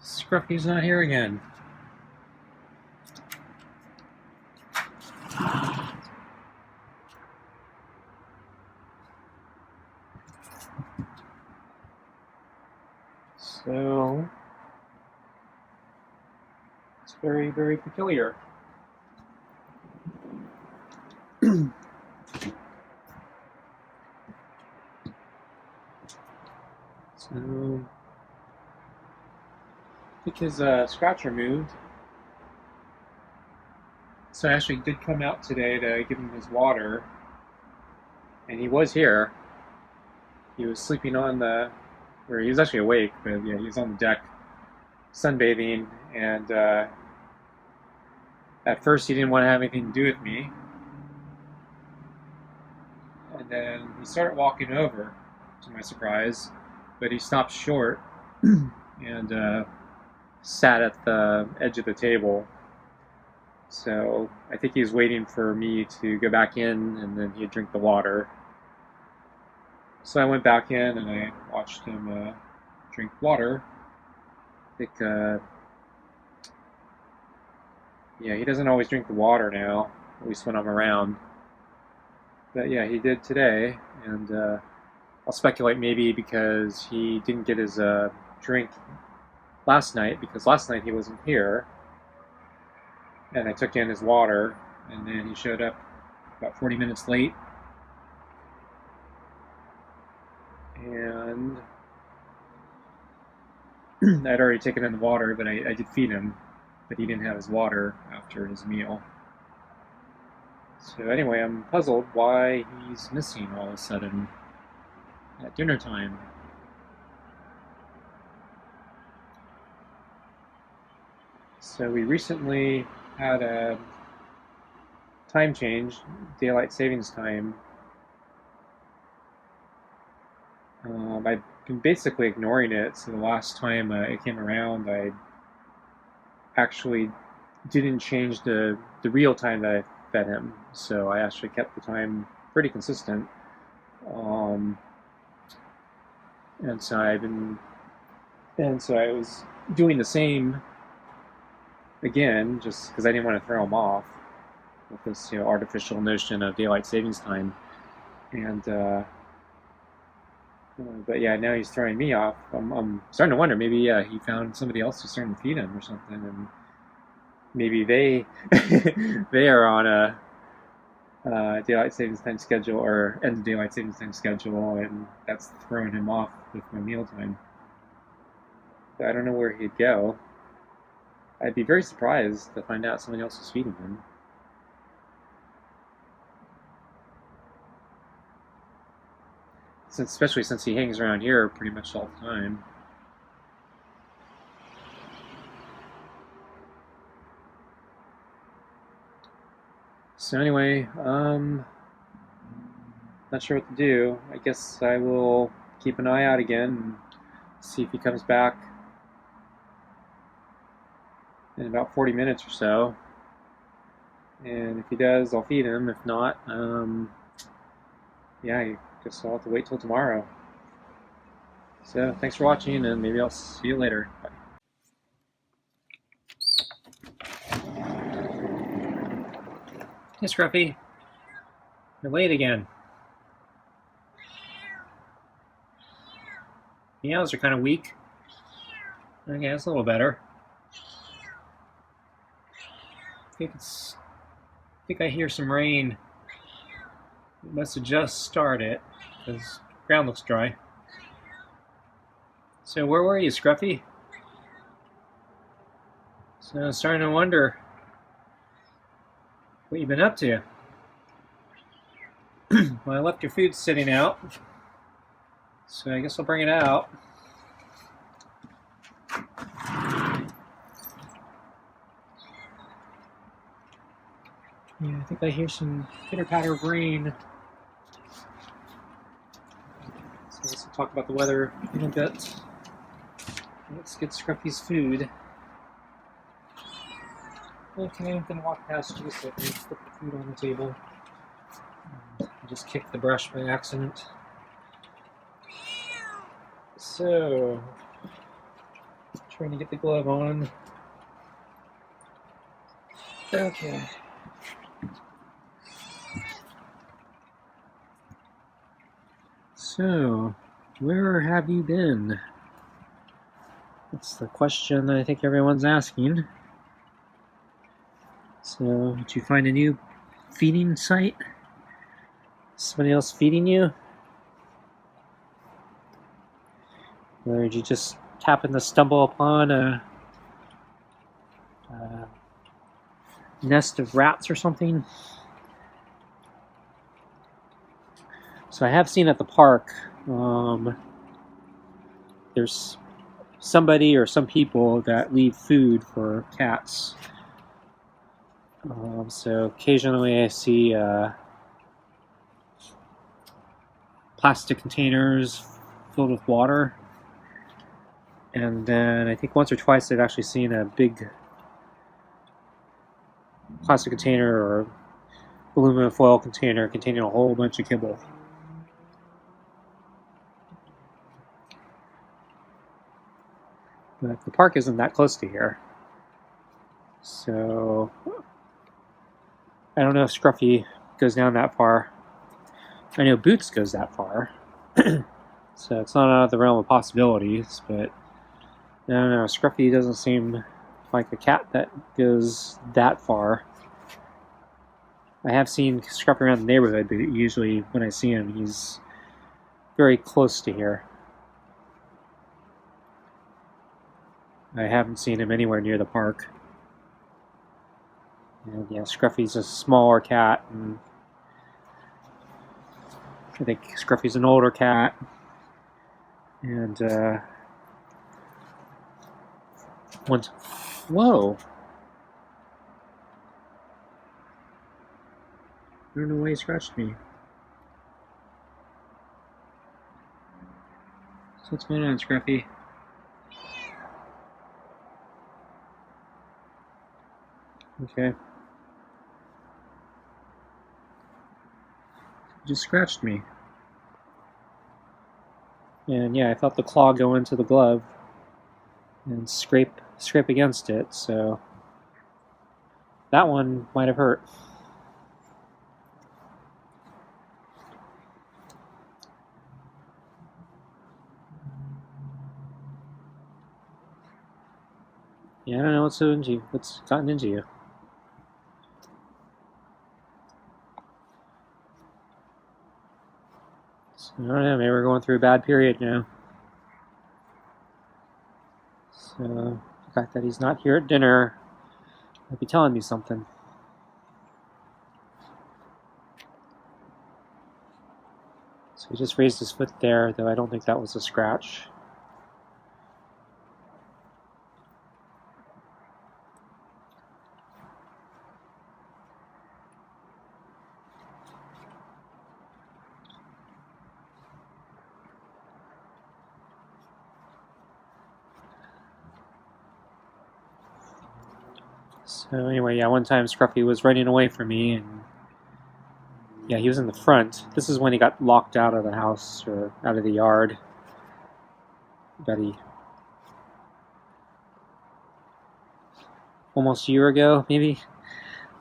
Scruffy's not here again. So it's very, very peculiar. So I think his scratch removed. So I actually did come out today to give him his water, and he was here. He was sleeping on the, or he was actually awake, but yeah, he was on the deck sunbathing, and at first he didn't want to have anything to do with me. And then he started walking over, to my surprise, but he stopped short and sat at the edge of the table. So I think he was waiting for me to go back in, and then he'd drink the water. So I went back in and I watched him drink water. I think, yeah, he doesn't always drink the water now, at least when I'm around. But yeah, he did today, and I'll speculate maybe because he didn't get his drink last night, because last night he wasn't here, and I took in his water, and then he showed up about 40 minutes late, and I'd already taken in the water, but I did feed him, but he didn't have his water after his meal. So anyway, I'm puzzled why he's missing all of a sudden at dinner time. So we recently had a time change, daylight savings time. I've been basically ignoring it, so the last time it came around, I actually didn't change the real time that I fed him, so I actually kept the time pretty consistent. And so I was doing the same again, just because I didn't want to throw him off with this, artificial notion of daylight savings time. And but yeah, now he's throwing me off. I'm starting to wonder, maybe he found somebody else who's starting to feed him or something, and maybe they they are on a daylight savings time schedule, or end of daylight savings time schedule, and that's throwing him off with my mealtime. But I don't know where he'd go. I'd be very surprised to find out somebody else is feeding him. Especially since he hangs around here pretty much all the time. So anyway, not sure what to do. I guess I will keep an eye out again and see if he comes back in about 40 minutes or so. And if he does, I'll feed him. If not, yeah, I guess I'll have to wait till tomorrow. So thanks for watching, and maybe I'll see you later. Bye. Hey, Scruffy. You're late again. Meows are kind of weak. Okay, that's a little better. I think I hear some rain. It must have just started, because the ground looks dry. So where were you, Scruffy? So I'm starting to wonder what you've been up to. Well, I left your food sitting out, so I guess I'll bring it out. Yeah, I think I hear some pitter-patter of rain. So let's talk about the weather in a bit. Let's get Scruffy's food. Okay, I'm going to walk past you so I can put the food on the table. I just kicked the brush by accident. So, Trying to get the glove on. Okay. So, where have you been? That's the question I think everyone's asking. So, did you find a new feeding site? Somebody else feeding you? Or did you just happen to stumble upon a nest of rats or something? So I have seen at the park, there's somebody or some people that leave food for cats. So occasionally I see plastic containers filled with water. And then I think once or twice I've actually seen a big plastic container or aluminum foil container containing a whole bunch of kibble. But the park isn't that close to here. So I don't know if Scruffy goes down that far. I know Boots goes that far. So it's not out of the realm of possibilities, but I don't know, Scruffy doesn't seem like a cat that goes that far. I have seen Scruffy around the neighborhood, but usually when I see him, he's very close to here. I haven't seen him anywhere near the park. And yeah, Scruffy's a smaller cat, and I think Scruffy's an older cat. And once, whoa! I don't know why he scratched me. So what's going on, Scruffy? Okay. He just scratched me. And yeah, I felt the claw go into the glove and scrape against it, so that one might have hurt. Yeah, I don't know what's gotten into you. So, I don't know, maybe we're going through a bad period now. So the fact that he's not here at dinner might be telling me something. So he just raised his foot there, though I don't think that was a scratch. So anyway, yeah, one time Scruffy was running away from me, and yeah, he was in the front. This is when he got locked out of the house, or out of the yard. About almost a year ago, maybe?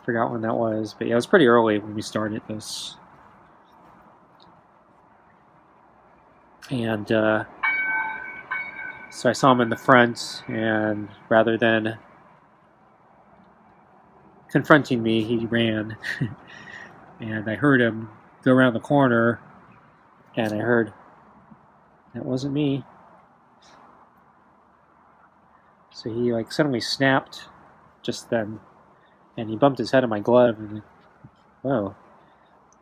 Forgot when that was, but yeah, it was pretty early when we started this. And so I saw him in the front, and rather than confronting me, he ran. And I heard him go around the corner, and I heard, that wasn't me. So he like suddenly snapped just then, and he bumped his head on my glove, and whoa.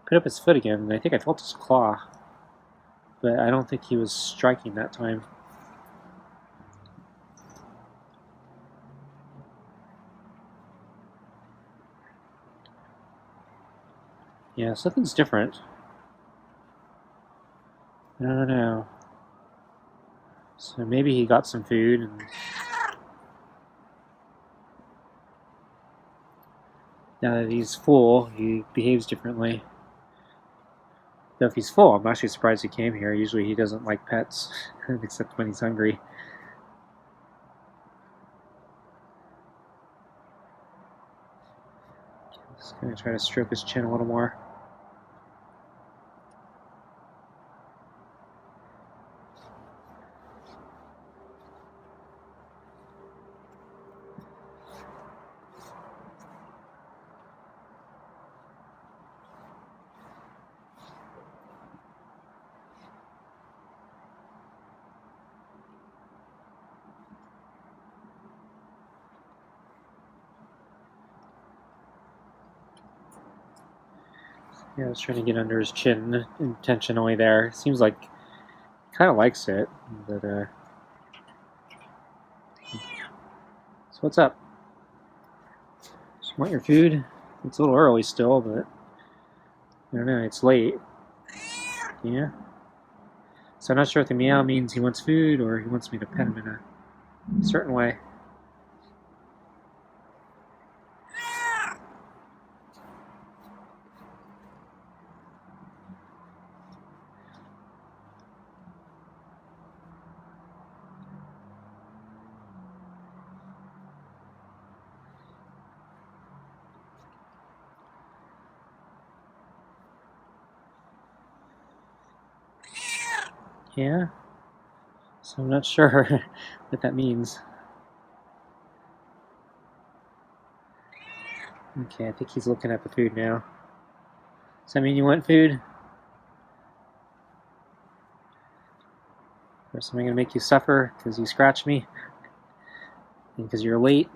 Put up his foot again, and I think I felt his claw. But I don't think he was striking that time. Yeah, something's different. I don't know. So maybe he got some food, and now that he's full, he behaves differently. Though if he's full, I'm actually surprised he came here. Usually he doesn't like pets, except when he's hungry. Just gonna try to stroke his chin a little more. Yeah, I was trying to get under his chin intentionally there. Seems like he kind of likes it, but so what's up? Just want your food? It's a little early still, but I don't know, it's late. Yeah. So I'm not sure if the meow means he wants food or he wants me to pet him in a certain way. Yeah? So I'm not sure what that means. Okay, I think he's looking at the food now. Does that mean you want food? Or something gonna make you suffer because you scratched me? And because you're late?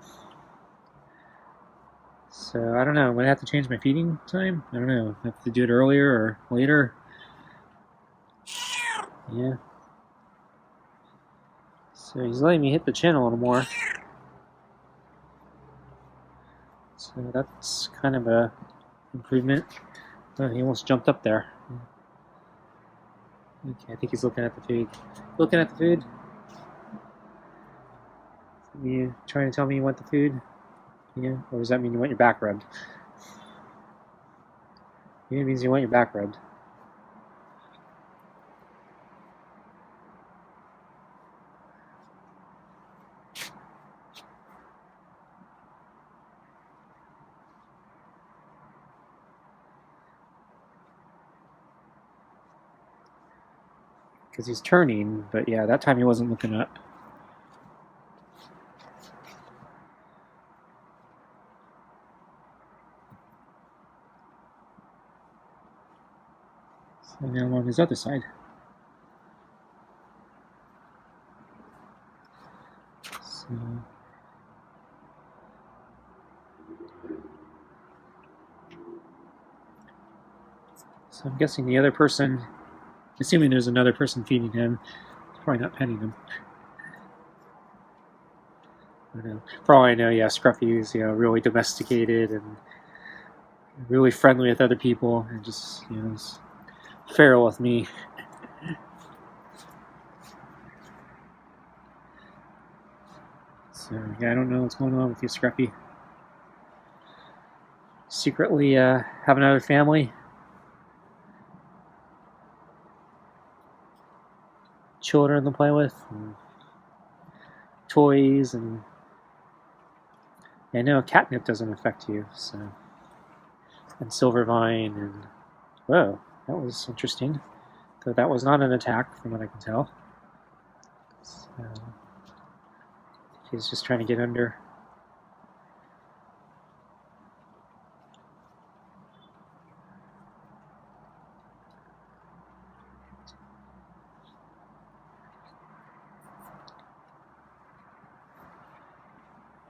So I don't know. I'm gonna have to change my feeding time? I don't know. I have to do it earlier or later? Yeah. So he's letting me hit the chin a little more. So that's kind of a improvement. Oh, he almost jumped up there. Okay, I think he's looking at the food. Looking at the food? You trying to tell me you want the food? Yeah? Or does that mean you want your back rubbed? Yeah, it means you want your back rubbed. Because he's turning, but yeah, that time he wasn't looking up. So now I'm on his other side. So I'm guessing the other person, assuming there's another person feeding him, is probably not petting him. I don't know. For all I know, yeah, Scruffy is really domesticated and really friendly with other people, and just is feral with me. So yeah, I don't know what's going on with you, Scruffy. Secretly have another family. Children to play with, and toys, and I know catnip doesn't affect you, so. And Silvervine, and whoa, that was interesting. Though that was not an attack, from what I can tell. So, he's just trying to get under.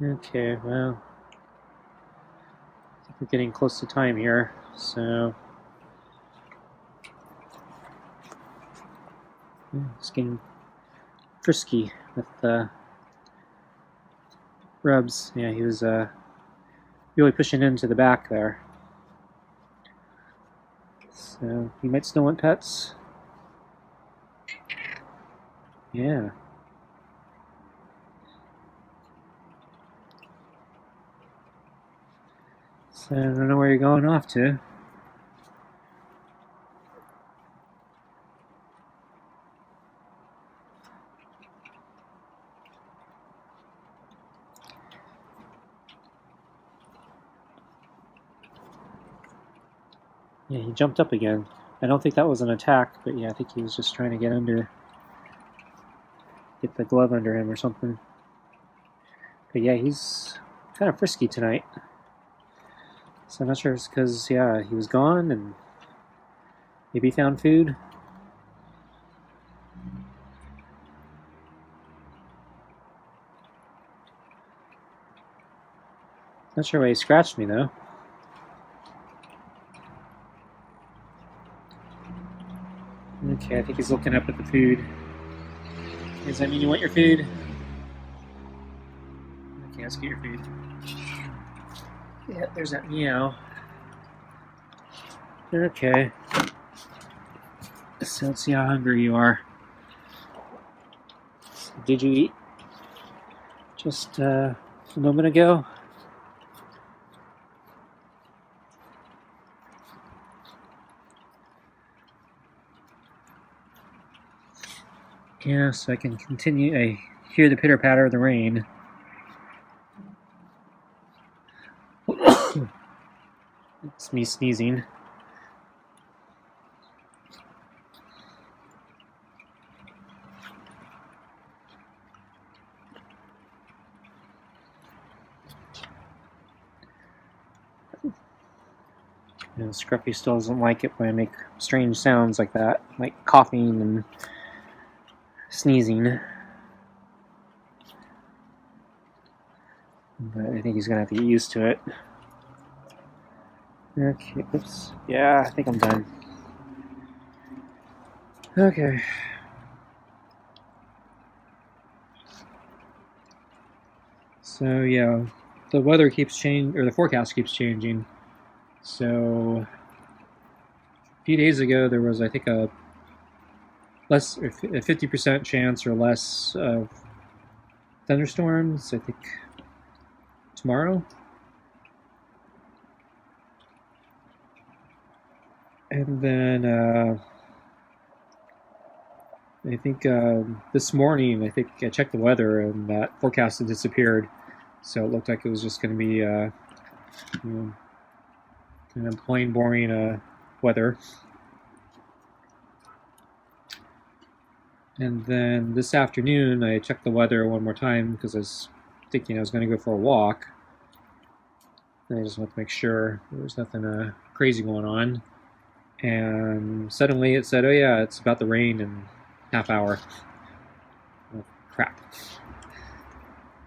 Okay, well, I think we're getting close to time here, so it's getting frisky with the rubs. Yeah, he was really pushing into the back there. So he might still want pets. Yeah. So I don't know where you're going off to. Yeah, he jumped up again. I don't think that was an attack, but yeah, I think he was just trying to get the glove under him or something. But yeah, he's kind of frisky tonight. So I'm not sure if it's because, yeah, he was gone and maybe found food. Not sure why he scratched me, though. Okay, I think he's looking up at the food. Does that mean you want your food? Okay, let's get your food. Yeah, there's that meow. Okay. So let's see how hungry you are. So did you eat just a moment ago? Yeah, so I can continue. I hear the pitter patter of the rain. It's me sneezing. You know, Scruffy still doesn't like it when I make strange sounds like that, like coughing and sneezing. But I think he's gonna have to get used to it. Okay, oops. Yeah, I think I'm done. Okay. So yeah, the weather keeps changing, or the forecast keeps changing. So a few days ago there was, I think, a 50% chance or less of thunderstorms. I think tomorrow. And then I think this morning, I think I checked the weather and that forecast had disappeared. So it looked like it was just going to be kind of plain boring weather. And then this afternoon, I checked the weather one more time because I was thinking I was going to go for a walk. And I just wanted to make sure there was nothing crazy going on. And suddenly it said, oh yeah, it's about to rain in half hour. Oh, crap.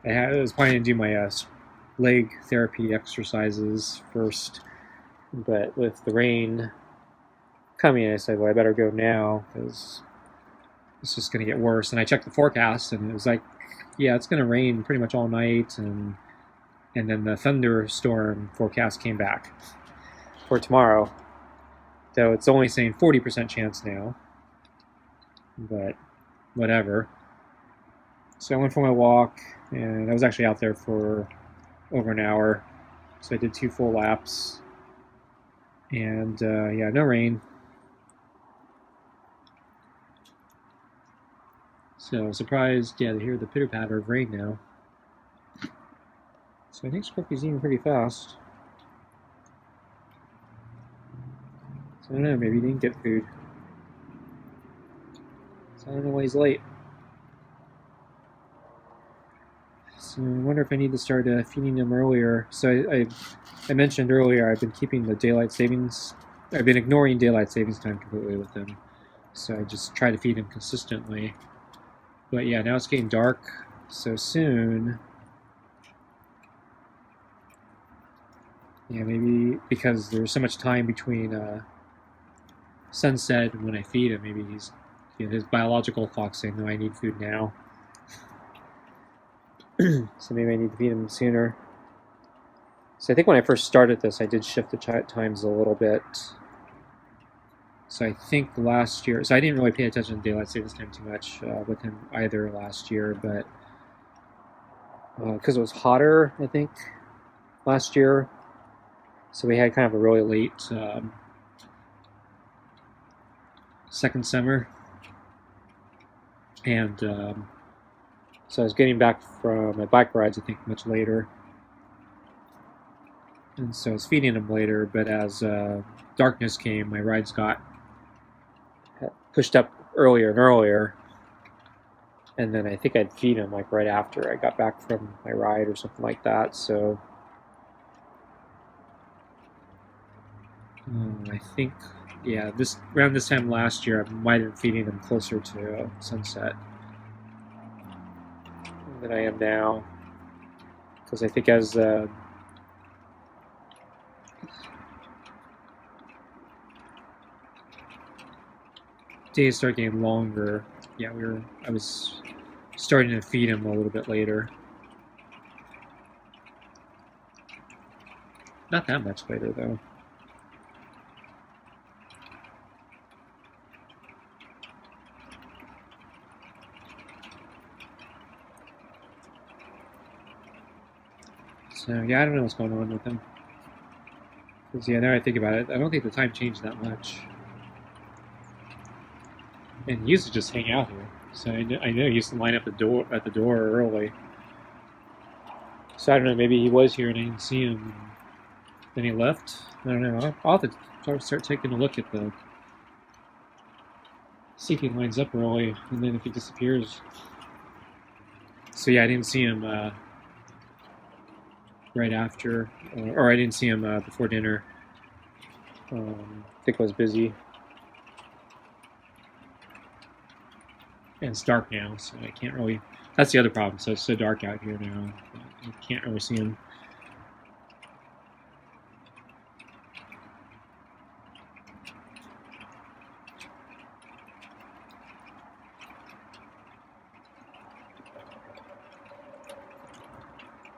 I was planning to do my leg therapy exercises first, but with the rain coming, I said, well, I better go now because it's just going to get worse. And I checked the forecast, and it was like, yeah, it's going to rain pretty much all night. And then the thunderstorm forecast came back for tomorrow. Though it's only saying 40% chance now. But whatever. So I went for my walk, and I was actually out there for over an hour. So I did 2 full laps. And yeah, no rain. So surprised, yeah, to hear the pitter patter of rain now. So I think Scruffy's eating pretty fast. So I don't know, maybe he didn't get food. So I don't know why he's late. So I wonder if I need to start feeding him earlier. So I mentioned earlier I've been keeping the daylight savings. I've been ignoring daylight savings time completely with him. So I just try to feed him consistently. But yeah, now it's getting dark so soon. Yeah, maybe because there's so much time between sunset and when I feed him, maybe he's, his biological clock saying, no, I need food now. So maybe I need to feed him sooner. So I think when I first started this, I did shift the times a little bit. So I think last year, so I didn't really pay attention to daylight savings time too much with him either last year, but because it was hotter, I think, last year. So we had kind of a really late second summer. And so I was getting back from my bike rides, I think, much later. and so I was feeding him later. But as darkness came, my rides got pushed up earlier and earlier, and then I think I'd feed him like right after I got back from my ride or something like that. So I think, yeah, around this time last year, I might have been feeding him closer to sunset than I am now, because I think as days start getting longer, yeah, I was starting to feed him a little bit later. Not that much later, though. So, yeah, I don't know what's going on with him. Because, yeah, now I think about it, I don't think the time changed that much. And he used to just hang out here. So I know he used to line up at the door early. So I don't know, maybe he was here and I didn't see him. Then he left. I don't know. I'll have to start taking a look at see if he lines up early, and then if he disappears. So yeah, I didn't see him right after, or I didn't see him before dinner. I think I was busy. And it's dark now, so I can't really. That's the other problem. So it's so dark out here now. I can't really see him.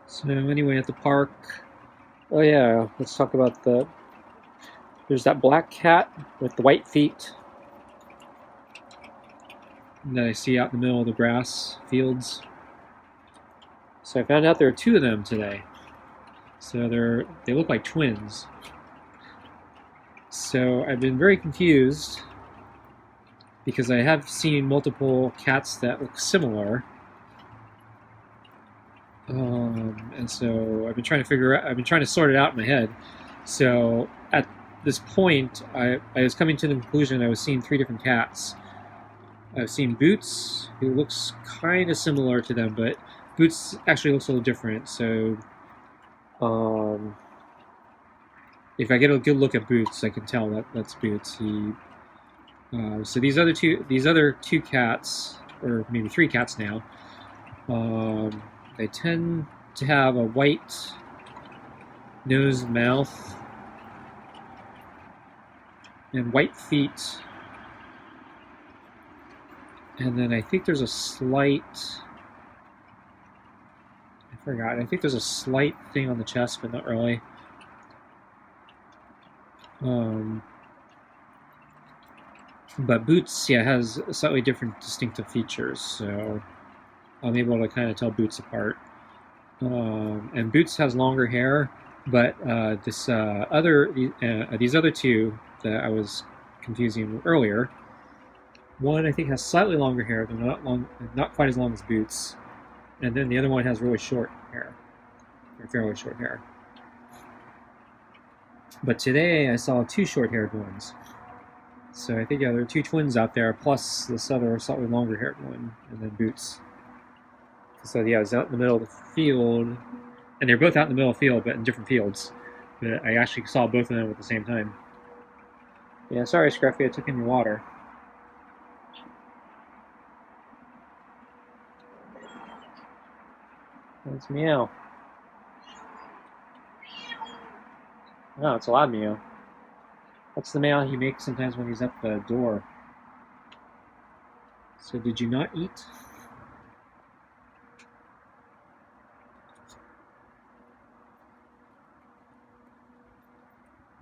So anyway, at the park. Oh yeah, let's talk about there's that black cat with the white feet that I see out in the middle of the grass fields. So I found out there are two of them today. So they look like twins. So I've been very confused because I have seen multiple cats that look similar. And so I've been trying to sort it out in my head. So at this point, I was coming to the conclusion I was seeing three different cats. I've seen Boots, who looks kind of similar to them, but Boots actually looks a little different. So if I get a good look at Boots, I can tell that's Boots. So these other two cats, or maybe three cats now, they tend to have a white nose and mouth and white feet. And then I think there's a slight... I forgot. I think there's a slight thing on the chest, but not really. But Boots, yeah, has slightly different distinctive features, so I'm able to kind of tell Boots apart. And Boots has longer hair, but these other two that I was confusing earlier, one I think has slightly longer hair, but not quite as long as Boots, and then the other one has really short hair, or fairly short hair. But today I saw two short-haired ones. So I think, yeah, there are two twins out there, plus this other slightly longer-haired one, and then Boots. So yeah, I was out in the middle of the field, and they're both out in the middle of the field, but in different fields. But I actually saw both of them at the same time. Yeah, sorry, Scruffy, I took in your water. That's meow. Oh, it's a loud meow. That's the meow he makes sometimes when he's at the door. So did you not eat?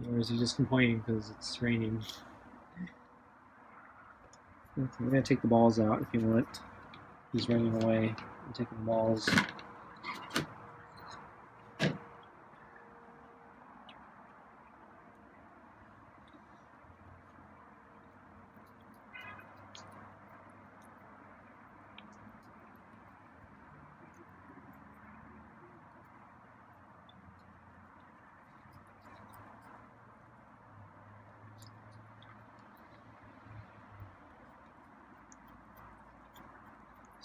Or is he just complaining because it's raining? Okay, we're going to take the balls out if you want. He's running away and taking the balls.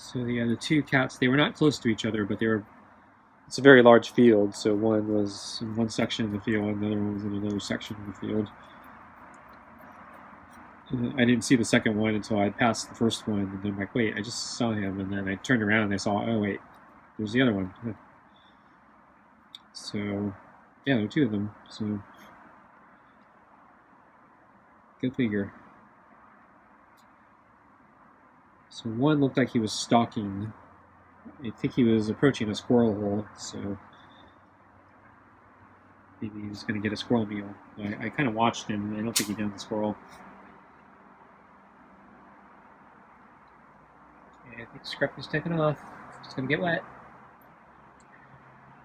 So the two cats, they were not close to each other, but they were. It's a very large field, so one was in one section of the field, and the other one was in another section of the field. I didn't see the second one until I passed the first one, and then I'm like, wait, I just saw him, and then I turned around and I saw, oh wait, there's the other one. So, yeah, there were two of them, so go figure. So one looked like he was stalking. I think he was approaching a squirrel hole, so maybe he was going to get a squirrel meal. I kind of watched him. I don't think he found the squirrel. I think Scruffy's taking off. It's going to get wet.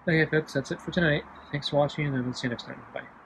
Okay, folks, that's it for tonight. Thanks for watching, and we'll see you next time. Bye.